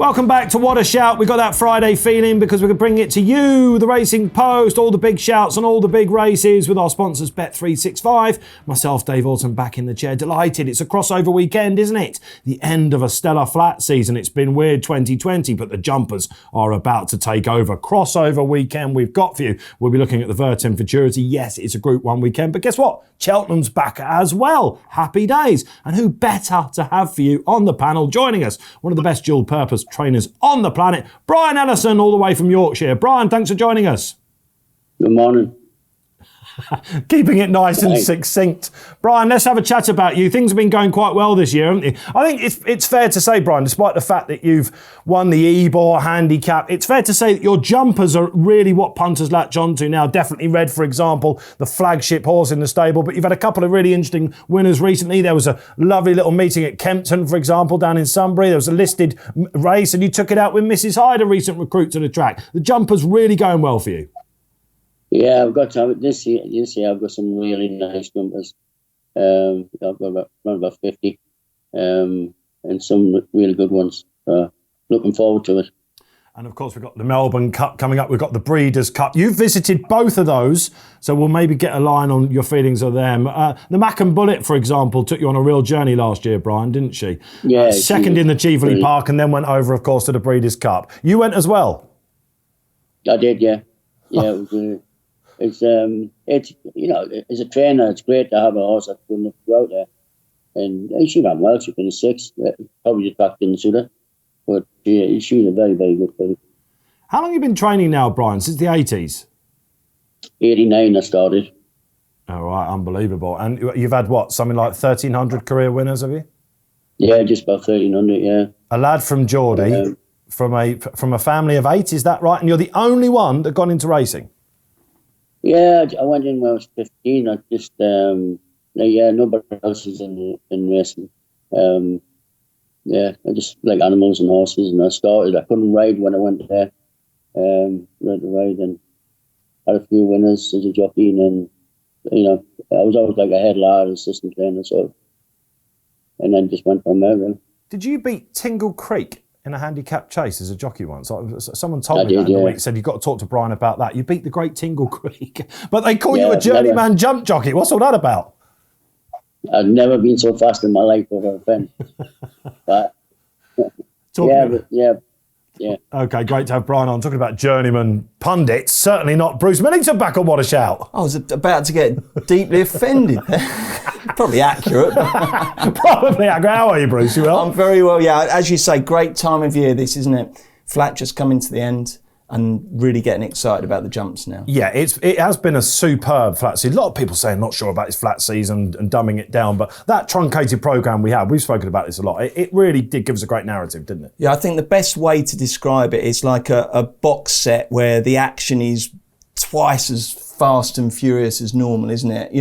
Welcome back to What a Shout. We got that Friday feeling because we're going to bring it to you, the Racing Post, all the big shouts and all the big races with our sponsors Bet365. Myself, Dave Orton, back in the chair. Delighted. It's a crossover weekend, isn't it? The end of a stellar flat season. It's been weird 2020, but the jumpers are about to take over. Crossover weekend we've got for you. We'll be looking at the Vertem Futurity. Yes, it's a Group 1 weekend, but guess what? Cheltenham's back as well. Happy days. And who better to have for you on the panel joining us? One of the best dual purpose trainers on the planet, Brian Ellison, all the way from Yorkshire. Brian, thanks for joining us. Good morning. Keeping it nice and succinct. Brian, let's have a chat about you. Things have been going quite well this year, haven't they? I think it's fair to say, Brian, despite the fact that you've won the Ebor handicap, it's fair to say that your jumpers are really what punters latch onto now. Definitely Red, for example, the flagship horse in the stable, but you've had a couple of really interesting winners recently. There was a lovely little meeting at Kempton, for example, down in Sunbury. There was a listed race and you took it out with Mrs. Hyde, a recent recruit to the track. The jumpers really going well for you. Yeah, I've got this year. I've got some really nice jumpers. I've got around about 50, and some really good ones. Looking forward to it. And of course, we've got the Melbourne Cup coming up. We've got the Breeders' Cup. You've visited both of those, so we'll maybe get a line on your feelings of them. The Mac and Bullet, for example, took you on a real journey last year, Brian, didn't she? Yeah. Second in the Cheveley Park, and then went over, of course, to the Breeders' Cup. You went as well. I did, yeah. Yeah, it was. It's as a trainer, it's great to have a horse that's good enough to go out there. And she ran well. She finished sixth. Probably the track didn't suit her, but she was a very, very good filly. How long have you been training now, Brian? Since the 80s? 89 I started. All right, unbelievable. And you've had what, something like 1,300 career winners, have you? Yeah, just about 1,300. Yeah. A lad from Geordie, from a family of 8, is that right? And you're the only one that gone into racing. Yeah, I went in when I was 15. I just, nobody else is in racing. I just like animals and horses, and I couldn't ride when I went there. Learned to ride and had a few winners as a jockey, and then, I was always like a head lad, assistant trainer, and then just went from there, really. Did you beat Tingle Creek in a handicap chase as a jockey once? Someone told me that in the week, said you've got to talk to Brian about that. You beat the great Tingle Creek, but they call you a journeyman jump jockey. What's all that about? I've never been so fast in my life over a pen. But yeah. Okay, great to have Brian on. Talking about journeyman pundits, certainly not Bruce Millington back on What a Shout. I was about to get deeply offended. Probably accurate. Probably accurate. How are you, Bruce? You well? I'm very well, yeah. As you say, great time of year this, isn't it? Flat just coming to the end and really getting excited about the jumps now. Yeah, it has been a superb flat season. A lot of people saying not sure about his flat season and dumbing it down, but that truncated programme we had, we've spoken about this a lot, it really did give us a great narrative, didn't it? Yeah, I think the best way to describe it is like a box set where the action is twice as fast and furious as normal, isn't it?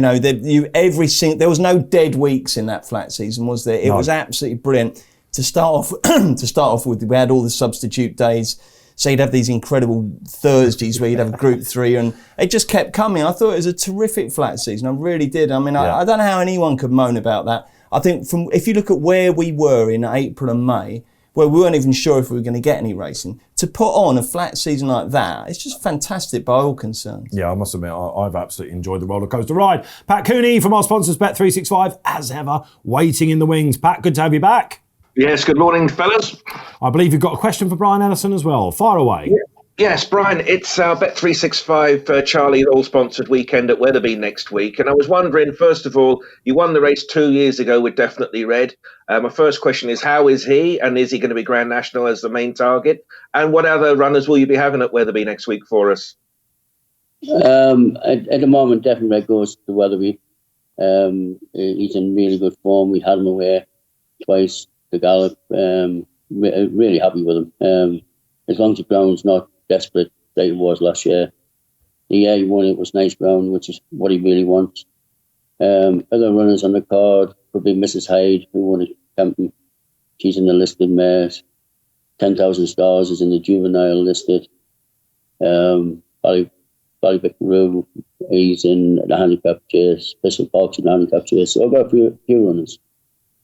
There was no dead weeks in that flat season, was there? It was absolutely brilliant. To start off with, we had all the substitute days. So you'd have these incredible Thursdays where you'd have a Group 3, and it just kept coming. I thought it was a terrific flat season. I really did. I mean, I don't know how anyone could moan about that. I think if you look at where we were in April and May, where we weren't even sure if we were going to get any racing, to put on a flat season like that, it's just fantastic by all concerns. Yeah, I must admit, I've absolutely enjoyed the roller coaster ride. Pat Cooney from our sponsors Bet365, as ever, waiting in the wings. Pat, good to have you back. Yes, good morning, fellas. I believe you've got a question for Brian Ellison as well. Fire away. Yes, Brian, it's our Bet365 Charlie all-sponsored weekend at Wetherby next week. And I was wondering, first of all, you won the race 2 years ago with Definitely Red. My first question is, how is he? And is he going to be Grand National as the main target? And what other runners will you be having at Wetherby next week for us? At the moment, Definitely Red goes to Wetherby. He's in really good form. We had him away twice. The gallop, really happy with him. As long as the ground's not desperate like it was last year. The year he won, it was nice ground, which is what he really wants. Other runners on the card could be Mrs. Hyde, who won at Kempton. She's in the listed mares. 10,000 Stars is in the juvenile listed. Ballybickaroo, he's in the handicap chase. Pistol Park's in the handicap chase. So I've got a few runners.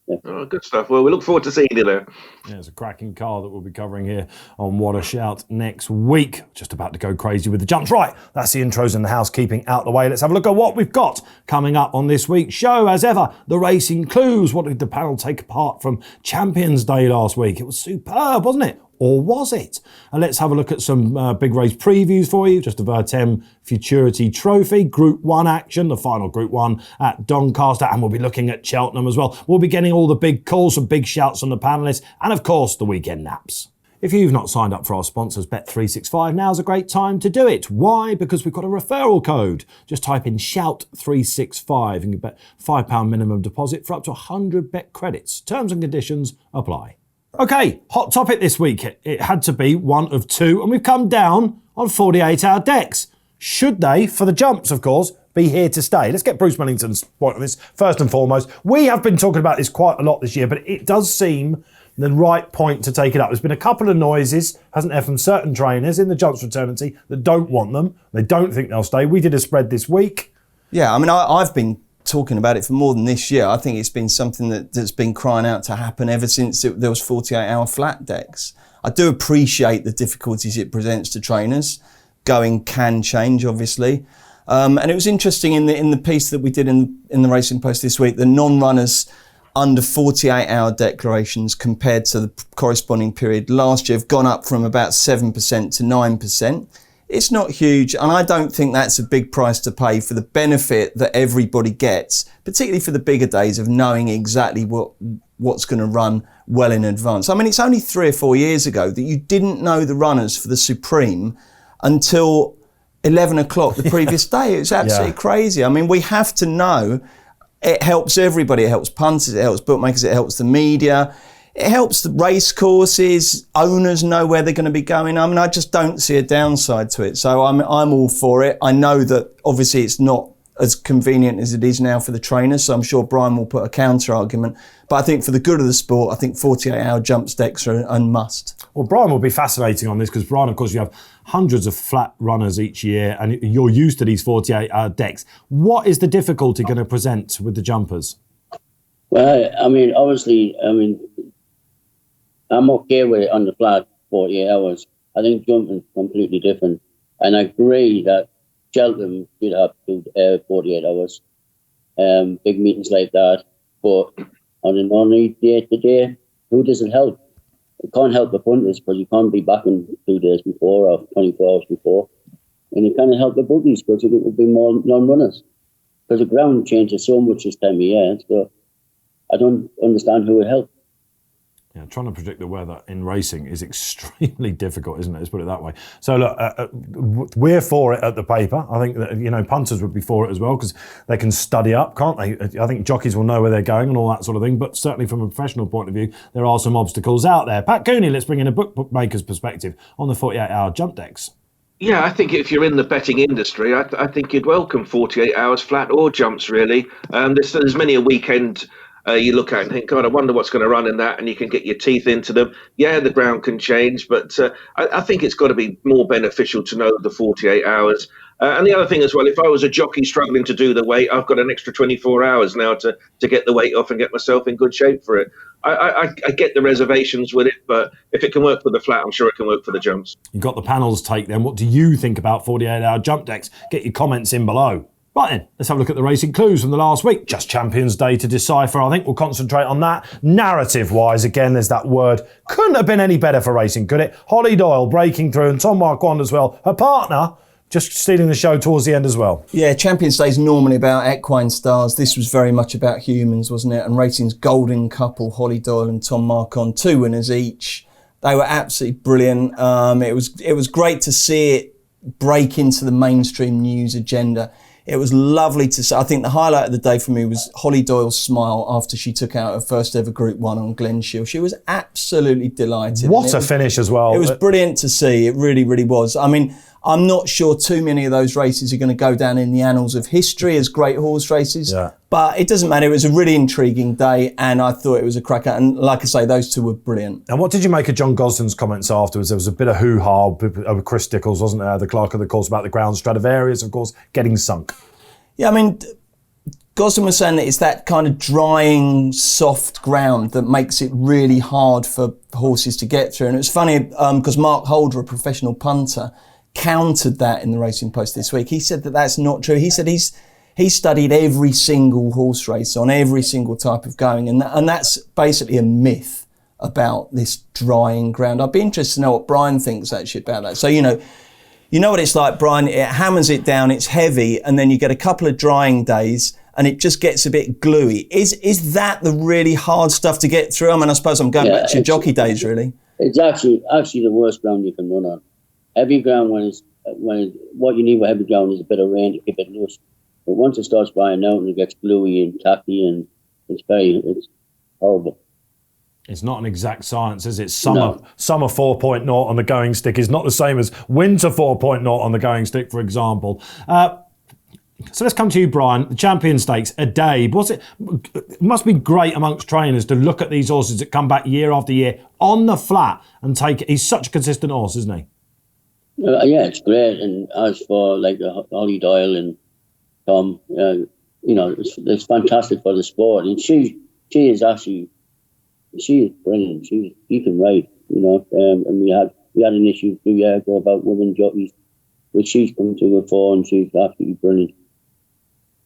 Yeah. Oh, good stuff. Well, we look forward to seeing you there. Yeah, it's a cracking car that we'll be covering here on What a Shout next week. Just about to go crazy with the jumps. Right, that's the intros and the housekeeping out the way. Let's have a look at what we've got coming up on this week's show. As ever, the racing clues. What did the panel take apart from Champions Day last week? It was superb, wasn't it? Or was it? And let's have a look at some big race previews for you. Just the Vertem Futurity Trophy, Group 1 action, the final Group 1 at Doncaster, and we'll be looking at Cheltenham as well. We'll be getting all the big calls, some big shouts on the panellists, and of course the weekend naps. If you've not signed up for our sponsors, Bet365, now's a great time to do it. Why? Because we've got a referral code. Just type in SHOUT365 and you bet £5 minimum deposit for up to 100 bet credits. Terms and conditions apply. Okay, hot topic this week. It had to be one of two, and we've come down on 48-hour decks. Should they, for the jumps, of course, be here to stay? Let's get Bruce Millington's point on this. First and foremost, we have been talking about this quite a lot this year, but it does seem the right point to take it up. There's been a couple of noises, hasn't there, from certain trainers in the jumps fraternity that don't want them. They don't think they'll stay. We did a spread this week. Yeah, I mean, I've been talking about it for more than this year. I think it's been something that's been crying out to happen ever since there was 48-hour flat decks. I do appreciate the difficulties it presents to trainers. Going can change, obviously. And it was interesting in the piece that we did in the Racing Post this week, the non-runners under 48-hour declarations compared to the corresponding period last year have gone up from about 7% to 9%. It's not huge, and I don't think that's a big price to pay for the benefit that everybody gets, particularly for the bigger days of knowing exactly what's going to run well in advance. I mean, it's only 3 or 4 years ago that you didn't know the runners for the Supreme until 11 o'clock the previous day. It was absolutely crazy. I mean, we have to know. It helps everybody. It helps punters, it helps bookmakers, it helps the media. It helps the race courses, owners know where they're going to be going. I mean, I just don't see a downside to it. So I'm all for it. I know that obviously it's not as convenient as it is now for the trainers, so I'm sure Brian will put a counter argument. But I think for the good of the sport, I think 48-hour jump decks are a must. Well, Brian will be fascinating on this because, Brian, of course, you have hundreds of flat runners each year and you're used to these 48-hour decks. What is the difficulty going to present with the jumpers? Well, I mean, obviously, I'm okay with it on the flat 48 hours. I think jumping's completely different. And I agree that Cheltenham should have 48 hours, big meetings like that. But on a non-league day-to-day, who does it help? It can't help the punters because you can't be back in 2 days before or 24 hours before. And it can't help the bookies because it will be more non-runners. Because the ground changes so much this time of year. So I don't understand who it helps. Yeah, trying to predict the weather in racing is extremely difficult, isn't it? Let's put it that way. So look, we're for it at the paper. I think that, punters would be for it as well because they can study up, can't they? I think jockeys will know where they're going and all that sort of thing. But certainly from a professional point of view, there are some obstacles out there. Pat Cooney, let's bring in a bookmaker's perspective on the 48-hour jump decks. Yeah, I think if you're in the betting industry, I think you'd welcome 48 hours flat or jumps, really. There's many a weekend you look at and think, God, I wonder what's going to run in that, and you can get your teeth into them. Yeah, the ground can change, but I think it's got to be more beneficial to know the 48 hours. And the other thing as well, if I was a jockey struggling to do the weight, I've got an extra 24 hours now to get the weight off and get myself in good shape for it. I get the reservations with it, but if it can work for the flat, I'm sure it can work for the jumps. You've got the panel's take then. What do you think about 48-hour jump decks? Get your comments in below. Right then, let's have a look at the racing clues from the last week. Just Champions Day to decipher. I think we'll concentrate on that. Narrative-wise, again, there's that word. Couldn't have been any better for racing, could it? Holly Doyle breaking through and Tom Marquand as well. Her partner just stealing the show towards the end as well. Yeah, Champions Day is normally about equine stars. This was very much about humans, wasn't it? And racing's golden couple, Holly Doyle and Tom Marquand, 2 winners each. They were absolutely brilliant. It was great to see it break into the mainstream news agenda. It was lovely to see. I think the highlight of the day for me was Holly Doyle's smile after she took out her first ever Group 1 on Glenshiel. She was absolutely delighted. What a finish as well. It was brilliant to see. It really, really was. I mean, I'm not sure too many of those races are going to go down in the annals of history as great horse races. Yeah. But it doesn't matter. It was a really intriguing day and I thought it was a cracker. And like I say, those 2 were brilliant. And what did you make of John Gosden's comments afterwards? There was a bit of hoo-ha over Chris Dickles, wasn't there? The clerk of the course about the ground Stradivarius, of course, getting sunk. Yeah, I mean, Gosden was saying that it's that kind of drying, soft ground that makes it really hard for horses to get through. And it's funny because Mark Holder, a professional punter, countered that in the Racing Post this week. He said that that's not true. He said he studied every single horse race on every single type of going, and that's basically a myth about this drying ground. I'd be interested to know what Brian thinks actually about that. So, you know what it's like, Brian, it hammers it down, it's heavy, and then you get a couple of drying days and it just gets a bit gluey. Is that the really hard stuff to get through? I mean, I suppose I'm going back to your jockey days, really. It's actually the worst ground you can run on. Heavy ground, what you need with heavy ground is a bit of rain to keep it loose. But once it starts drying out and it gets gluey and tacky, and it's horrible. It's not an exact science, is it? Summer 4.0 on the going stick is not the same as winter 4.0 on the going stick, for example. So let's come to you, Brian. The Champion Stakes, a day. It must be great amongst trainers to look at these horses that come back year after year on the flat and take it. He's such a consistent horse, isn't he? Yeah, it's great. And as for like Holly Doyle and Tom, it's fantastic for the sport. And she is brilliant. She can ride, and we had an issue a few years ago about women jockeys, which she's come to the fore, and she's absolutely brilliant.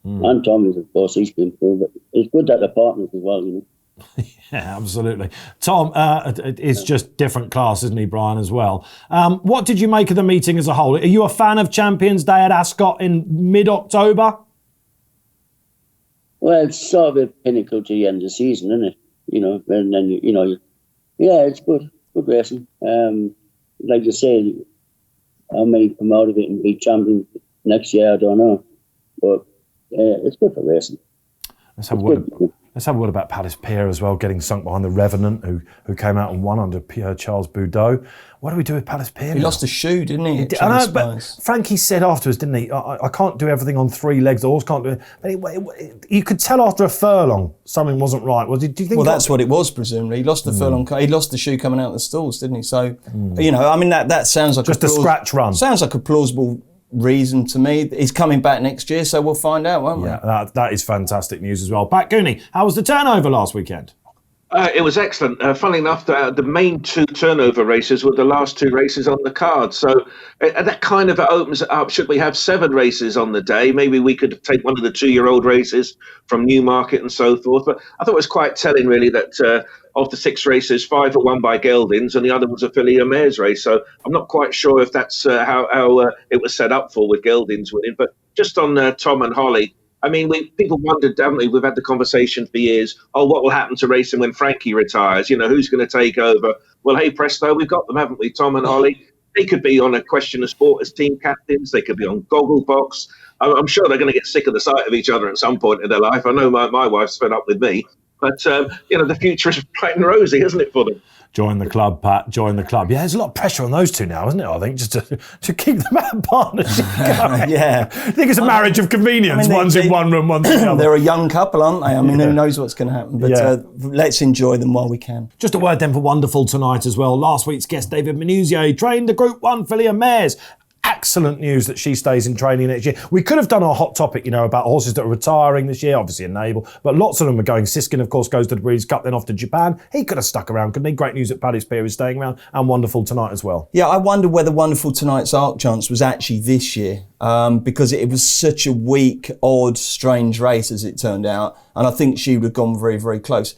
And Tom is, of course, he's been through, but it's good that they're partners as well, Yeah, absolutely. Tom is just different class, isn't he, Brian, as well? What did you make of the meeting as a whole? Are you a fan of Champions Day at Ascot in mid-October? Well, it's sort of a pinnacle to the end of the season, isn't it? And then, yeah, it's good racing. Like you say, I may come out of it and be champion next year, I don't know. But it's good for racing. Let's have a word about Palace Pier as well, getting sunk behind the Revenant, who came out and won under Pierre Charles Boudot. What do we do with Palace Pier? He lost a shoe, didn't he? I know, but Frankie said afterwards, didn't he? I can't do everything on three legs. The horse can't do it. But you could tell after a furlong something wasn't right. Do you think? Well, that's what it was, presumably. He lost the furlong. He lost the shoe coming out of the stalls, didn't he? So, I mean, that sounds like just a scratch run. Sounds like a plausible reason to me. He's coming back next year, so we'll find out, won't we? Yeah, that is fantastic news as well. Pat Cooney, how was the turnover last weekend? It was excellent. Funnily enough, the main two turnover races were the last two races on the card. So that kind of opens it up. Should we have 7 races on the day? Maybe we could take one of the 2-year-old races from Newmarket and so forth. But I thought it was quite telling, really, that of the 6 races, 5 were won by geldings and the other was a filly and mares race. So I'm not quite sure if that's how it was set up for with geldings winning. But just on Tom and Holly, I mean, people wondered, haven't we? We've had the conversation for years. Oh, what will happen to racing when Frankie retires? Who's going to take over? Well, hey, presto, we've got them, haven't we? Tom and Holly. They could be on A Question of Sport as team captains. They could be on Gogglebox. I'm sure they're going to get sick of the sight of each other at some point in their life. I know my wife's fed up with me. But, the future is bright and rosy, isn't it, for them? Join the club, Pat. Join the club. Yeah, there's a lot of pressure on those two now, isn't it? I think just to keep the partnership going. Yeah, I think it's a marriage of convenience. One's in one room, one's in the other. They're a young couple, aren't they? I mean, who knows what's going to happen? But let's enjoy them while we can. Just a word then for Wonderful tonight as well. Last week's guest, David Menuzier, trained the Group 1 filly and mares. Excellent news that she stays in training next year. We could have done our hot topic, about horses that are retiring this year, obviously Enable, but lots of them are going. Siskin, of course, goes to the Breeders' Cup, then off to Japan. He could have stuck around, couldn't he? Great news that Paddy Spear is staying around, and Wonderful tonight as well. Yeah, I wonder whether Wonderful tonight's arc chance was actually this year, because it was such a weak, odd, strange race as it turned out, and I think she would have gone very, very close.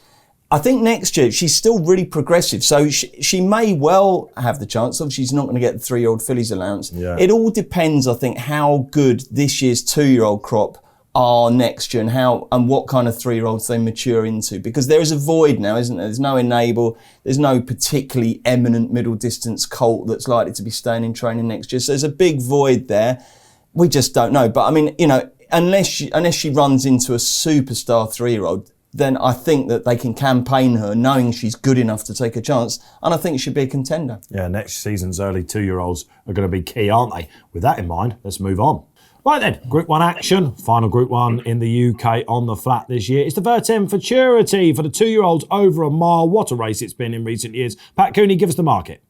I think next year she's still really progressive, so she may well have the chance. Obviously, she's not going to get the 3-year-old fillies allowance. Yeah. It all depends, I think, how good this year's 2-year-old crop are next year and what kind of 3-year-olds they mature into. Because there is a void now, isn't there? There's no Enable, there's no particularly eminent middle distance colt that's likely to be staying in training next year. So there's a big void there. We just don't know. But I mean, unless she runs into a superstar 3-year-old, then I think that they can campaign her knowing she's good enough to take a chance, and I think she'd be a contender. Yeah, next season's early 2-year-olds are going to be key, aren't they? With that in mind, let's move on. Right then, Group 1 action. Final Group 1 in the UK on the flat this year. It's the Vertem Futurity for the 2-year-olds over a mile. What a race it's been in recent years. Pat Cooney, give us the market.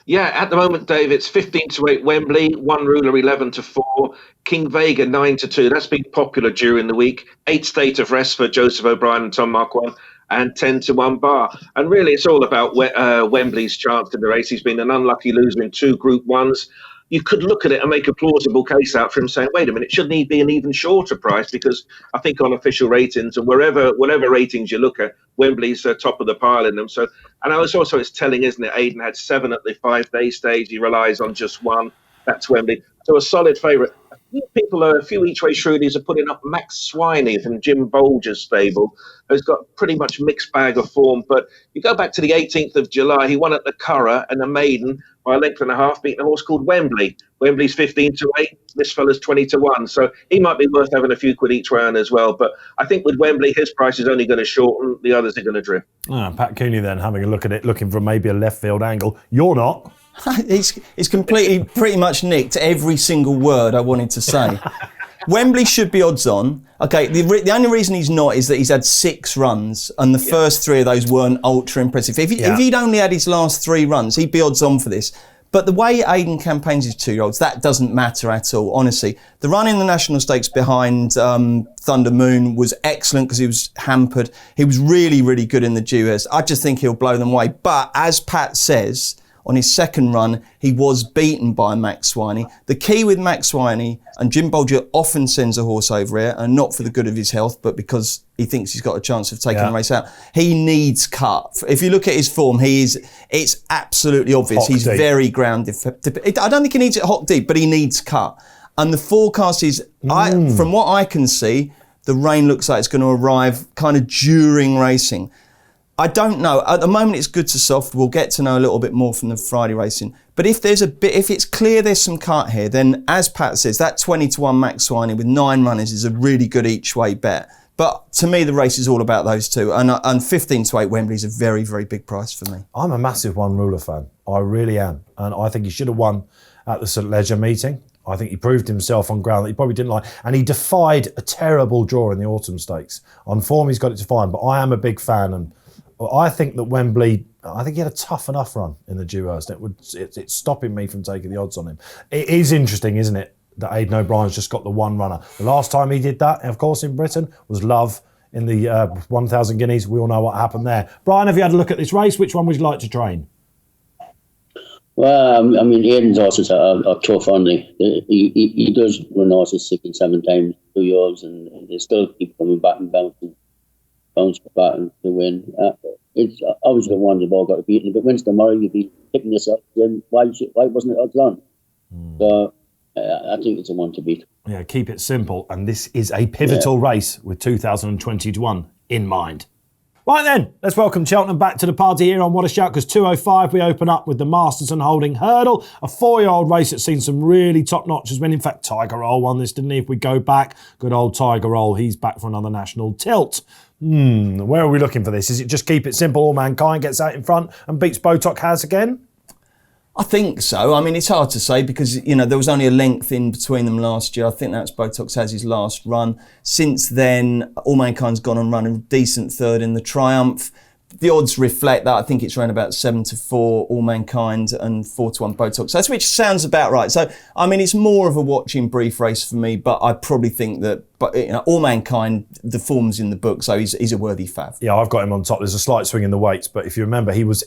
Yeah, at the moment, Dave, it's 15-8 Wembley, one ruler 11-4, King Vega 9-2. That's been popular during the week. 8 State of Rest for Joseph O'Brien and Tom Marquand, and 10-1 Bar. And really, it's all about Wembley's chance in the race. He's been an unlucky loser in 2 Group 1s. You could look at it and make a plausible case out for him saying, wait a minute, shouldn't he be an even shorter price? Because I think on official ratings and whatever ratings you look at, Wembley's top of the pile in them. So, and it's telling, isn't it? Aidan had 7 at the 5-day stage. He relies on just 1. That's Wembley. So a solid favourite. A few each-way shrewdies are putting up Max Swiney from Jim Bolger's stable, who's got pretty much mixed bag of form. But you go back to the 18th of July, he won at the Curragh and the Maiden by a length and a half, beating a horse called Wembley. Wembley's 15-8, this fella's 20-1. So he might be worth having a few quid each way on as well. But I think with Wembley, his price is only going to shorten, the others are going to drift. Pat Cooney then having a look at it, looking for maybe a left field angle. You're not. He's completely, pretty much nicked every single word I wanted to say. Wembley should be odds on. Okay, the only reason he's not is that he's had 6 runs, and the first 3 of those weren't ultra impressive. If he'd only had his last 3 runs, he'd be odds on for this. But the way Aidan campaigns his 2-year-olds, that doesn't matter at all, honestly. The run in the National Stakes behind Thunder Moon was excellent because he was hampered. He was really, really good in the Duers. I just think he'll blow them away. But as Pat says, on his second run, he was beaten by Max Swiney. The key with Max Swiney, and Jim Bolger often sends a horse over here, and not for the good of his health, but because he thinks he's got a chance of taking the race out. He needs cut. If you look at his form, it's absolutely obvious. He's very grounded. I don't think he needs it hot deep, but he needs cut. And the forecast is, from what I can see, the rain looks like it's going to arrive kind of during racing. I don't know. At the moment, it's good to soft. We'll get to know a little bit more from the Friday racing. But if it's clear there's some cut here, then as Pat says, that 20-1 Max Swiney with 9 runners is a really good each way bet. But to me, the race is all about those two. And 15-8 Wembley is a very, very big price for me. I'm a massive One Ruler fan. I really am. And I think he should have won at the St Leger meeting. I think he proved himself on ground that he probably didn't like. And he defied a terrible draw in the Autumn Stakes. On form, he's got it defined. But I am a big fan. And I think that Wembley, I think he had a tough enough run in the Duers. It's stopping me from taking the odds on him. It is interesting, isn't it, that Aidan O'Brien's just got the 1 runner. The last time he did that, of course, in Britain, was Love in the 1,000 guineas. We all know what happened there. Brian, have you had a look at this race? Which one would you like to train? Well, I mean, Aidan's horses are tough, aren't they? He does run horses 6 and 7 times 2 years, and they still keep coming back and bounce back to win. It's obviously one they've all got to beat. If it wins tomorrow, you'd be picking this up. Then why wasn't it odds on? So I think it's a one to beat. Yeah, keep it simple. And this is a pivotal race with 2021 in mind. Right then, let's welcome Cheltenham back to the party here on What a Shout, because 2:05 we open up with the Masterson Holding Hurdle, a 4-year-old race that's seen some really top notches win. In fact, Tiger Roll won this, didn't he? If we go back, good old Tiger Roll, he's back for another national tilt. Where are we looking for this? Is it just keep it simple, All Mankind gets out in front and beats Botox Has again? I think so. I mean, it's hard to say because, there was only a length in between them last year. I think that's Botox Has his last run. Since then, All Mankind's gone and run a decent third in the Triumph. The odds reflect that. I think it's around about 7-4 All Mankind and 4-1 Botox. That's which sounds about right. So, I mean, it's more of a watching brief race for me, but I probably think that, All Mankind, the form's in the book, so he's a worthy fav. Yeah, I've got him on top. There's a slight swing in the weights, but if you remember, he was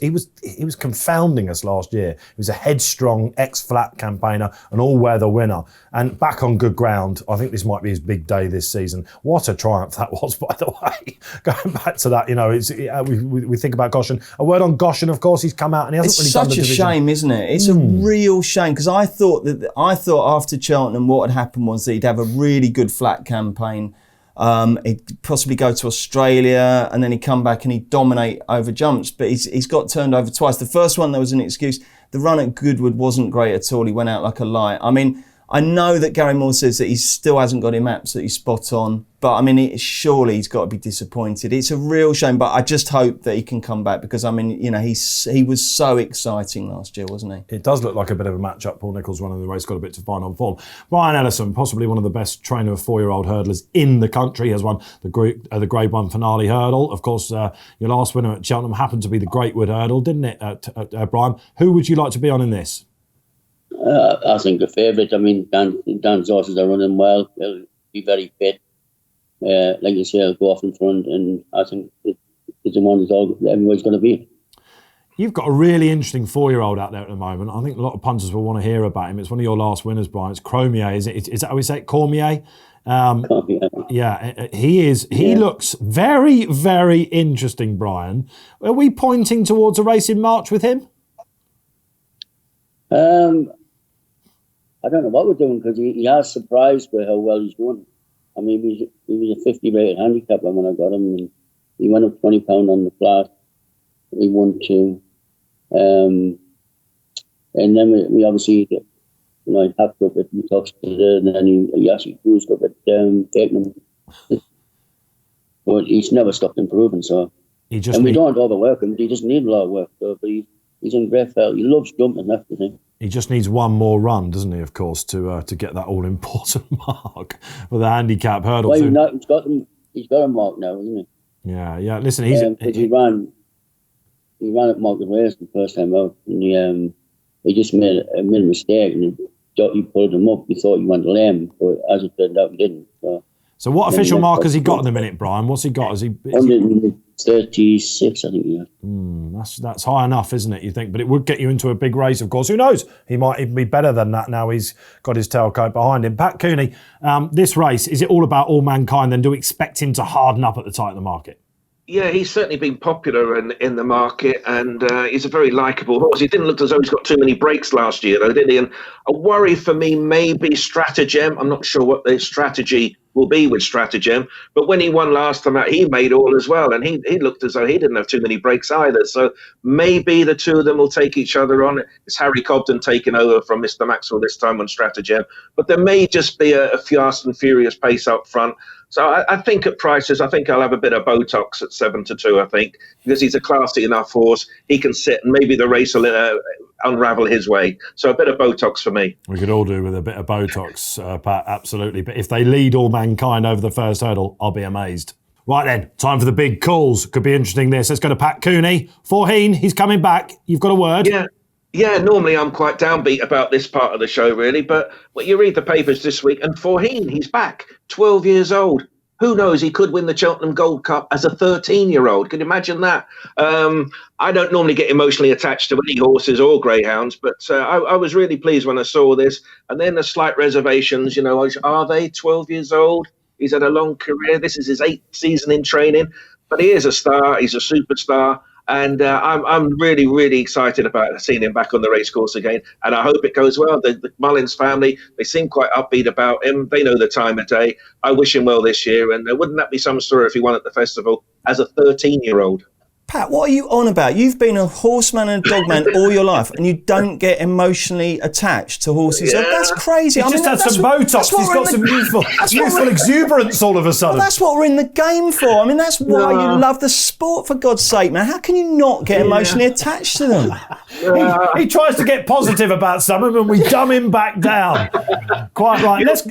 confounding us last year. He was a headstrong ex-flat campaigner, an all-weather winner, and back on good ground. I think this might be his big day this season. What a triumph that was, by the way. Going back to that, we think about Goshen. A word on Goshen, of course, he's come out and he hasn't really done the division. It's such a shame, isn't it? It's a real shame, because I thought after Cheltenham what had happened was that he'd have a really good flat campaign. He'd possibly go to Australia and then he'd come back and he'd dominate over jumps, but he's got turned over twice. The first one, there was an excuse. The run at Goodwood wasn't great at all. He went out like a light. I mean, I know that Gary Moore says that he still hasn't got him absolutely spot on, but I mean, surely he's got to be disappointed. It's a real shame, but I just hope that he can come back because, I mean, you know, he was so exciting last year, wasn't he? It does look like a bit of a match-up. Paul Nicholls running the race, got a bit to find on form. Brian Ellison, possibly one of the best trainer of 4-year-old hurdlers in the country, has won the Grade 1 finale hurdle. Of course, your last winner at Cheltenham happened to be the Greatwood hurdle, didn't it, Brian? Who would you like to be on in this? I think the favourite. I mean, Dan's horses are running well. They'll be very fit. Like you say, I'll go off in front, and I think it's the one that everyone's going to be. You've got a really interesting 4-year-old out there at the moment. I think a lot of punters will want to hear about him. It's one of your last winners, Brian. It's Cormier, is it? Is that how we say it? Cormier? Yeah, he is. He looks very, very interesting, Brian. Are we pointing towards a race in March with him? I don't know what we're doing because he has surprised with how well he's won. I mean, he was a 50 rated handicapper when I got him, and he went up £20 on the flat. He won 2. And then we obviously, you know, he packed up at Toxteth, and then he actually cruised up at Cheltenham. But he's never stopped improving, so. We don't overwork him. He doesn't need a lot of work, so, but he's in great felt. He loves jumping, that's the thing. He just needs one more run, doesn't he, of course, to get that all-important mark for the handicap hurdle. Well, he's got a mark now, isn't he? Yeah. Listen, he ran at Market Race the first time out, and he just made a mistake, and he pulled him up. He thought he went lame, but as it turned out, he didn't. So what official mark has he got in a minute, Brian? What's he got? Is he 136, I think, yeah. That's high enough, isn't it, you think? But it would get you into a big race, of course. Who knows? He might even be better than that now he's got his tailcoat behind him. Pat Cooney, this race, is it all about All Mankind then? Do we expect him to harden up at the tight of the market? Yeah, he's certainly been popular in the market, and he's a very likeable horse. He didn't look as though he's got too many breaks last year, though, did he? And a worry for me may be Stratagem. I'm not sure what the strategy will be with Stratagem, but when he won last time out, he made all as well, and he looked as though he didn't have too many breaks either. So maybe the two of them will take each other on. It's Harry Cobden taking over from Mr. Maxwell this time on Stratagem, but there may just be a fast and furious pace up front. So I think at prices, I think I'll have a bit of Botox at 7-2, I think, because he's a classy enough horse. He can sit, and maybe the race will unravel his way. So a bit of Botox for me. We could all do with a bit of Botox, Pat, absolutely. But if they lead All Mankind over the first hurdle, I'll be amazed. Right then, time for the big calls. Could be interesting this. Let's go to Pat Cooney. Forheen, he's coming back. You've got a word? Yeah, normally I'm quite downbeat about this part of the show, really. But you read the papers this week, and Forheen, he's back, 12 years old. Who knows? He could win the Cheltenham Gold Cup as a 13-year-old. Can you imagine that? I don't normally get emotionally attached to any horses or greyhounds, but I was really pleased when I saw this. And then the slight reservations, you know, are they 12 years old? He's had a long career. This is his 8th season in training. But he is a star. He's a superstar. And I'm really, really excited about seeing him back on the racecourse again. And I hope it goes well. The Mullins family, they seem quite upbeat about him. They know the time of day. I wish him well this year. And wouldn't that be some story if he won at the festival as a 13-year-old? Pat, what are you on about? You've been a horseman and a dogman all your life, and you don't get emotionally attached to horses. Yeah. That's crazy. He's just had some Botox. He's got some youthful exuberance all of a sudden. Well, that's what we're in the game for. I mean, that's why you love the sport, for God's sake, man. How can you not get emotionally attached to them? He tries to get positive about some of them, and we dumb him back down. Quite right. Let's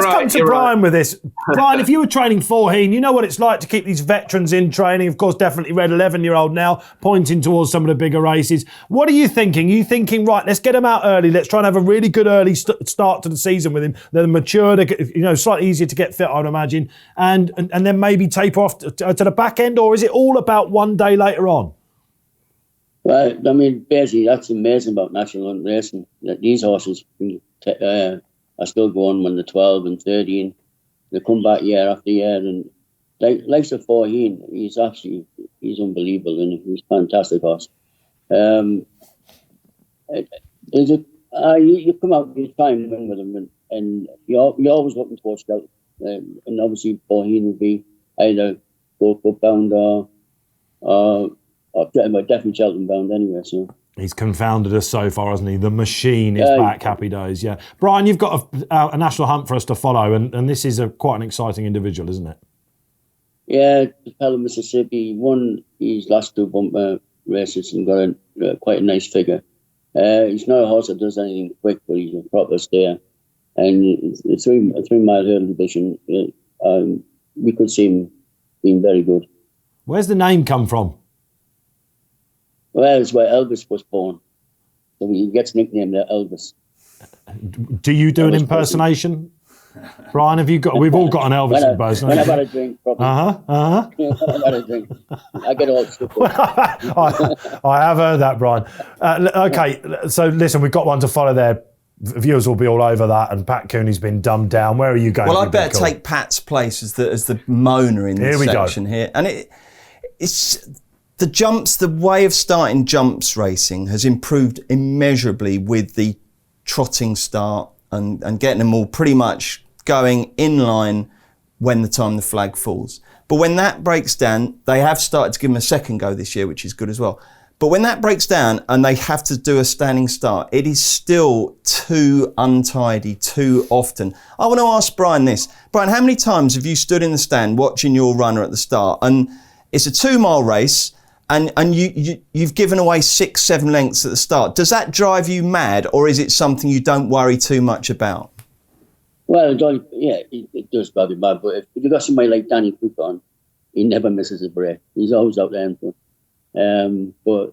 come to Brian with this. Brian, if you were training Forheen, you know what it's like to keep these veterans in training. Of course, definitely Red 11-year-old now, pointing towards some of the bigger races. What are you thinking? Are you thinking, right, let's get him out early. Let's try and have a really good early start to the season with him. They're mature, slightly easier to get fit, I'd imagine, and then maybe taper off to the back end, or is it all about one day later on? Well, I mean, basically, that's amazing about National Hunt Racing, that these horses are still going when they're 12 and 13. They come back year after year, and like the Forheen, he's unbelievable, and he's a fantastic horse. You come out, you try and win with him, and you're always looking towards Cheltenham. And obviously Forheen would be either Gold Cup bound or definitely Cheltenham bound anyway. So He's confounded us so far, hasn't he? The machine is back. Happy days, yeah. Brian, you've got a national hunt for us to follow, and this is quite an exciting individual, isn't it? Yeah, Pelham, Mississippi won his last 2 bumper races and got quite a nice figure. He's not a horse that does anything quick, but he's a proper stayer. And a 3 mile hurdle division, we could see him being very good. Where's the name come from? Well, it's where Elvis was born. So he gets nicknamed Elvis. Do you do an impersonation? Brian, have you got? We've all got an Elvis impersonation. When I've had a drink, probably. When I've had a drink, I get all stupid. I have heard that, Brian. Okay, so listen, we've got one to follow there. Viewers will be all over that, and Pat Cooney's been dumbed down. Where are you going? Well, I better take Pat's place as the moaner in this section here. And it's the jumps, the way of starting jumps racing has improved immeasurably with the trotting start and getting them all pretty much going in line when the time the flag falls. But when that breaks down, they have started to give them a second go this year, which is good as well. But when that breaks down and they have to do a standing start, it is still too untidy too often. I want to ask Brian this. Brian, how many times have you stood in the stand watching your runner at the start? And it's a 2 mile race and you've given away 6-7 lengths at the start. Does that drive you mad, or is it something you don't worry too much about? Well, it does drive me mad. But if you've got somebody like Danny Cook on, he never misses a break. He's always out there in front. But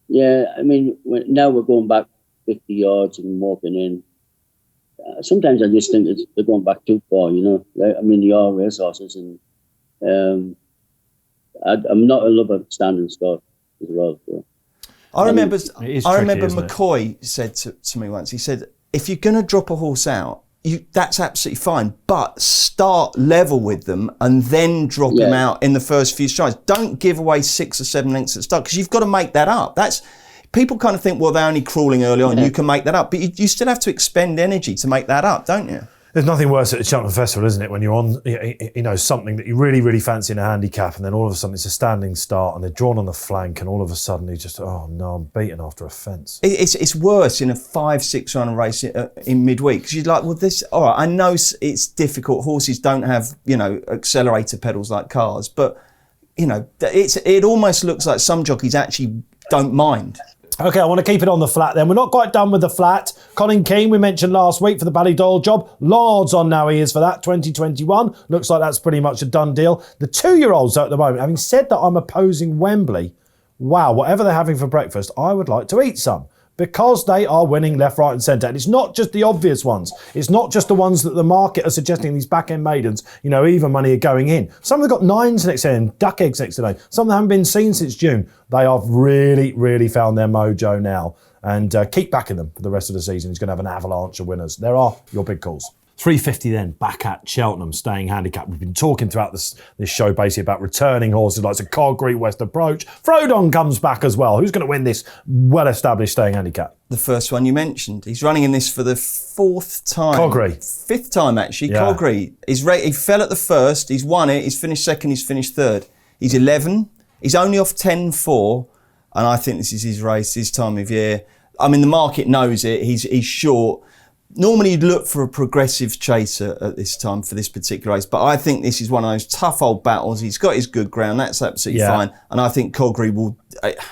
yeah, I mean, now we're going back 50 yards and walking in. Sometimes I just think they're going back too far, you know. I mean, they are racehorses, and I'm not a lover of standing start as well. So. I remember McCoy said to me once, he said, if you're going to drop a horse out, that's absolutely fine, but start level with them and then drop him out in the first few strides. Don't give away 6 or 7 lengths at the start, because you've got to make that up. People kind of think, well, they're only crawling early on, you can make that up, but you still have to expend energy to make that up, don't you? There's nothing worse at the Cheltenham Festival, isn't it, when you're on, something that you really, really fancy in a handicap, and then all of a sudden it's a standing start and they're drawn on the flank, and all of a sudden you just, oh no, I'm beaten after a fence. It's worse in a 5-6 runner race in midweek, because you're like, well, all right, I know it's difficult. Horses don't have, accelerator pedals like cars, but, it almost looks like some jockeys actually don't mind. Okay, I want to keep it on the flat then. We're not quite done with the flat. Colin Keane, we mentioned last week for the Ballydoyle job. Lords on now he is for that, 2021. Looks like that's pretty much a done deal. The 2-year-olds at the moment, having said that I'm opposing Wembley, wow, whatever they're having for breakfast, I would like to eat some. Because they are winning left, right and centre. And it's not just the obvious ones. It's not just the ones that the market are suggesting, these back-end maidens, even money are going in. Some have got 9s next to them, duck eggs next to them. Some of them haven't been seen since June. They have really, really found their mojo now. And keep backing them for the rest of the season. He's going to have an avalanche of winners. There are your big calls. 350 then, back at Cheltenham, staying handicapped. We've been talking throughout this show basically about returning horses like Cogri, West Approach. Frodon comes back as well. Who's going to win this well-established staying handicap? The first one you mentioned. He's running in this for the 4th time. Cogri. 5th time, actually. Yeah. Cogri. He fell at the first. He's won it. He's finished 2nd. He's finished 3rd. He's 11. He's only off 10-4. And I think this is his race, his time of year. I mean, the market knows it. He's short. Normally you'd look for a progressive chaser at this time for this particular race, but I think this is one of those tough old battles. He's got his good ground, that's absolutely fine. And I think Cogri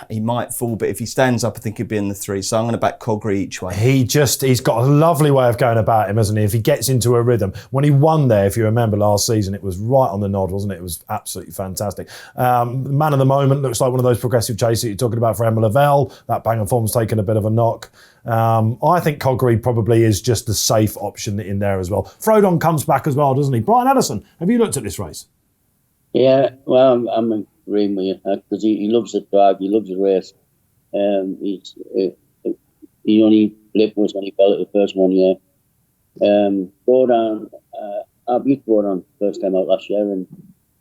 he might fall, but if he stands up, I think he'd be in the 3. So I'm going to back Cogri each way. He's got a lovely way of going about him, hasn't he? If he gets into a rhythm. When he won there, if you remember last season, it was right on the nod, wasn't it? It was absolutely fantastic. Man of the moment looks like one of those progressive chasers you're talking about for Emma Lavelle. That Bang & Form's taken a bit of a knock. I think Cogri probably is just the safe option in there as well. Frodon comes back as well, doesn't he? Brian Ellison, have you looked at this race? Yeah, well, I'm agreeing with you because he loves the drag, he loves the race. He only blipped was when he fell at the first one, yeah. Frodon, I beat Frodon first time out last year,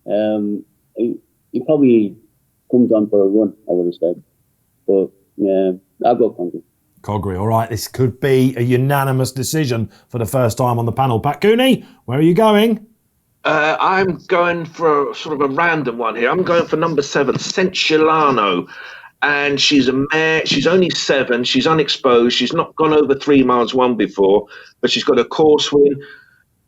and he probably comes on for a run, I would have said. But yeah, I'll go Cogri. Cogri, all right. This could be a unanimous decision for the first time on the panel. Pat Cooney, where are you going? I'm going for sort of a random one here. I'm going for number 7, Centilano. And she's a mare. She's only 7. She's unexposed. She's not gone over 3 miles one before, but she's got a course win.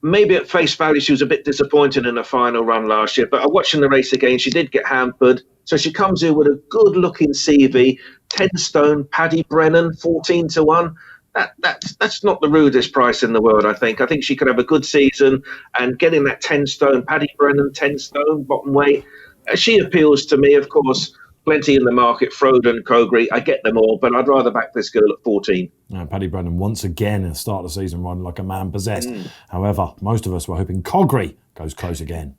Maybe at face value, she was a bit disappointed in her final run last year, but watching the race again, she did get hampered. So she comes in with a good-looking CV, 10 stone, Paddy Brennan, 14-1. That's not the rudest price in the world, I think. I think she could have a good season, and getting that 10 stone, Paddy Brennan, 10 stone, bottom weight, she appeals to me, of course. Plenty in the market, Froden, Cogri, I get them all, but I'd rather back this girl at 14. Paddy Brennan once again at the start of the season riding like a man possessed. However, most of us were hoping Cogri goes close again.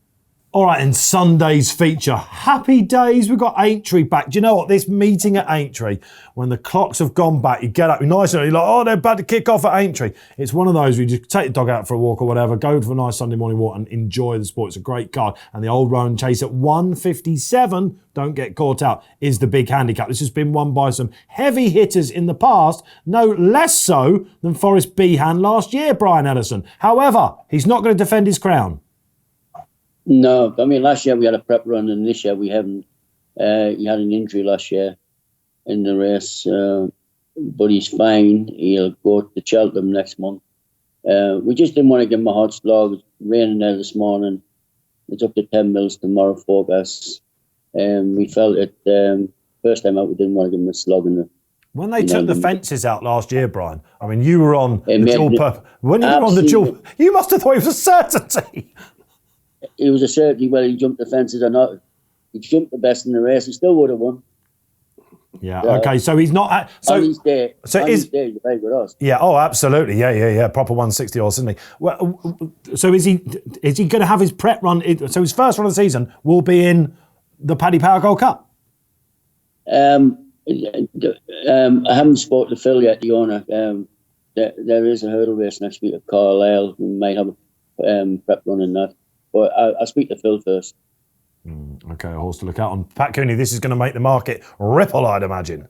All right, and Sunday's feature. Happy days, we've got Aintree back. Do you know what? This meeting at Aintree, when the clocks have gone back, you get up, you're nice and you're like, oh, they're about to kick off at Aintree. It's one of those where you just take the dog out for a walk or whatever, go for a nice Sunday morning walk and enjoy the sport. It's a great card. And the Old Roan Chase at 157, don't get caught out, is the big handicap. This has been won by some heavy hitters in the past, no less so than Forrest Behan last year, Brian Ellison. However, he's not going to defend his crown. No, I mean, last year we had a prep run, and this year we haven't. He had an injury last year in the race, but he's fine. He'll go to Cheltenham next month. We just didn't want to give him a hard slog. It's raining there this morning. It's up to 10 mils tomorrow forecast. We felt it first time out. We didn't want to give him a slog in the. When they took the fences out last year, Brian, I mean, you were on the dual purpose. When you were on the dual, you must have thought it was a certainty. It was a certainty whether he jumped the fences or not. He jumped the best in the race. He still would have won. Yeah. Okay. So he's not. On his day, he's a very good horse. Yeah. Oh, absolutely. Yeah. Proper 160 horse, isn't he? Well, so is he going to have his prep run? So his first run of the season will be in the Paddy Power Gold Cup. I haven't spoken to Phil yet, the owner. There is a hurdle race next week at Carlisle. We might have a prep run in that. But I'll speak to Phil first. Okay, a horse to look out on. Pat Cooney, this is going to make the market ripple, I'd imagine.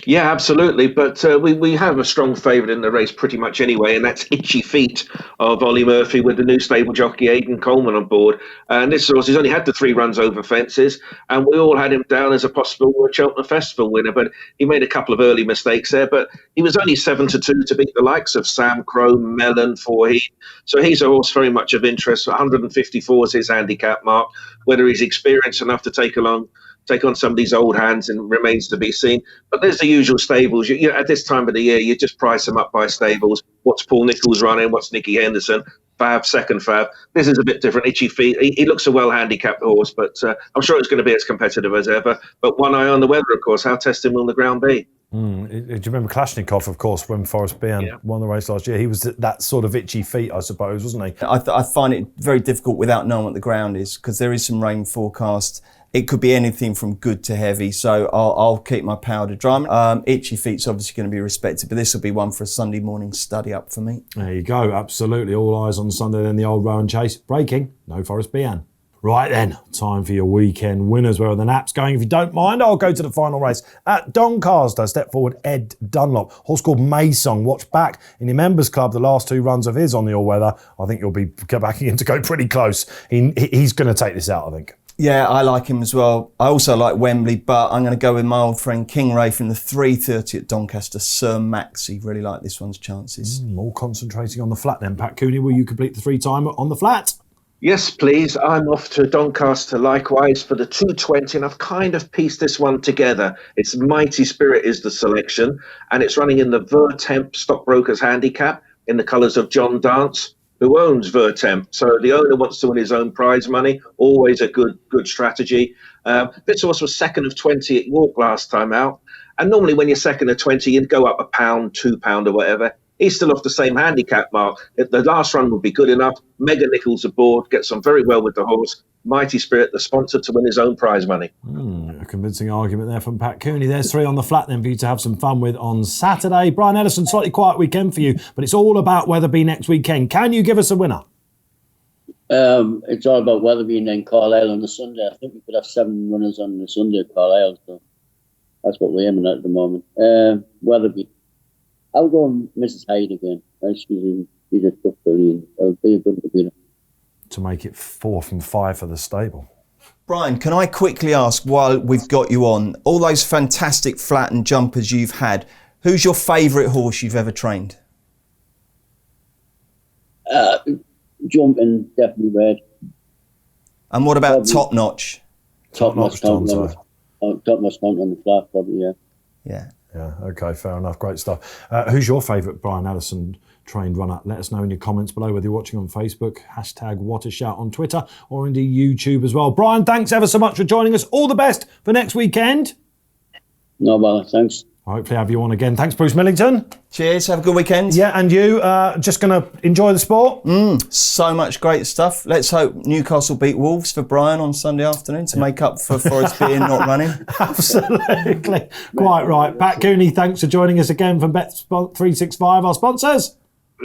Yeah, absolutely. But we have a strong favourite in the race pretty much anyway, and that's Itchy Feet of Ollie Murphy with the new stable jockey Aidan Coleman on board. And this horse, he's only had the 3 runs over fences, and we all had him down as a possible Cheltenham Festival winner, but he made a couple of early mistakes there. But he was only 7-2 to beat the likes of Sam Crow, Mellon, Forheat. So he's a horse very much of interest. 154 is his handicap mark. Whether he's experienced enough to take on some of these old hands and remains to be seen. But there's the usual stables. You at this time of the year, you just price them up by stables. What's Paul Nicholls running? What's Nicky Henderson? Fab, second Fab. This is a bit different. Itchy Feet. He looks a well-handicapped horse, but I'm sure it's going to be as competitive as ever. But one eye on the weather, of course. How testing will the ground be? Do you remember Kalashnikov, of course, when Forrest Behan won the race last year? He was that sort of Itchy Feet, I suppose, wasn't he? I find it very difficult without knowing what the ground is, because there is some rain forecast. It could be anything from good to heavy, so I'll keep my powder dry. Itchy Feet's obviously going to be respected, but this will be one for a Sunday morning study up for me. There you go, absolutely. All eyes on Sunday, then the Old Roan Chase. Breaking, no Forrest Behan. Right then, time for your weekend winners. Where are the naps going? If you don't mind, I'll go to the final race at Doncaster. Step forward, Ed Dunlop. Horse called Maysong. Watch back in your members club the last 2 runs of his on the all-weather. I think you'll be backing him to go pretty close. He's going to take this out, I think. Yeah, I like him as well. I also like Wembley, but I'm going to go with my old friend King Rafe in the 3:30 at Doncaster. Sir Maxie, really like this one's chances. More concentrating on the flat then. Pat Cooney, will you complete the 3-time on the flat? Yes, please. I'm off to Doncaster likewise for the 220, and I've kind of pieced this one together. It's Mighty Spirit is the selection, and it's running in the Vertem Stockbrokers Handicap in the colours of John Dance, who owns Vertem. So the owner wants to win his own prize money. Always a good strategy. This horse was second of 20 at York last time out. And normally when you're second of 20, you'd go up £1, £2 or whatever. He's still off the same handicap mark. The last run would be good enough. Mega Nichols aboard, gets on very well with the horse. Mighty Spirit, the sponsor, to win his own prize money. A convincing argument there from Pat Cooney. There's 3 on the flat then for you to have some fun with on Saturday. Brian Ellison, slightly quiet weekend for you, but it's all about Wetherby next weekend. Can you give us a winner? It's all about Wetherby and then Carlisle on the Sunday. I think we could have 7 runners on the Sunday at Carlisle, so that's what we're aiming at the moment. Wetherby. I'll go on Mrs. Hyde again. She's a tough filly. I'll be a good winner. To make it 4 from 5 for the stable. Brian, can I quickly ask, while we've got you on, all those fantastic flattened jumpers you've had, who's your favourite horse you've ever trained? Jumping, definitely Red. And what about Top Notch? Top notch on the flat, probably, yeah. Yeah. Yeah, okay, fair enough. Great stuff. Who's your favourite Brian Ellison trained runner? Let us know in your comments below, whether you're watching on Facebook, #WhatAShout on Twitter, or indeed YouTube as well. Brian, thanks ever so much for joining us. All the best for next weekend. No bother, thanks. Hopefully have you on again. Thanks, Bruce Millington. Cheers, have a good weekend. Yeah, and you, just going to enjoy the sport? So much great stuff. Let's hope Newcastle beat Wolves for Brian on Sunday afternoon to make up for Forest being not running. Absolutely. Quite right. Pat Cooney, thanks for joining us again from Bet365, our sponsors.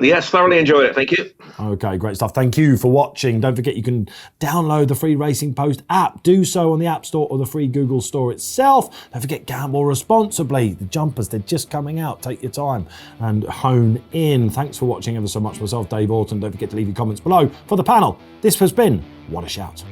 Yes, thoroughly enjoyed it. Thank you. Okay, great stuff. Thank you for watching. Don't forget you can download the free Racing Post app. Do so on the App Store or the free Google Store itself. Don't forget Gamble Responsibly. The jumpers, they're just coming out. Take your time and hone in. Thanks for watching ever so much. Myself, Dave Orton. Don't forget to leave your comments below. For the panel, this has been What a Shout.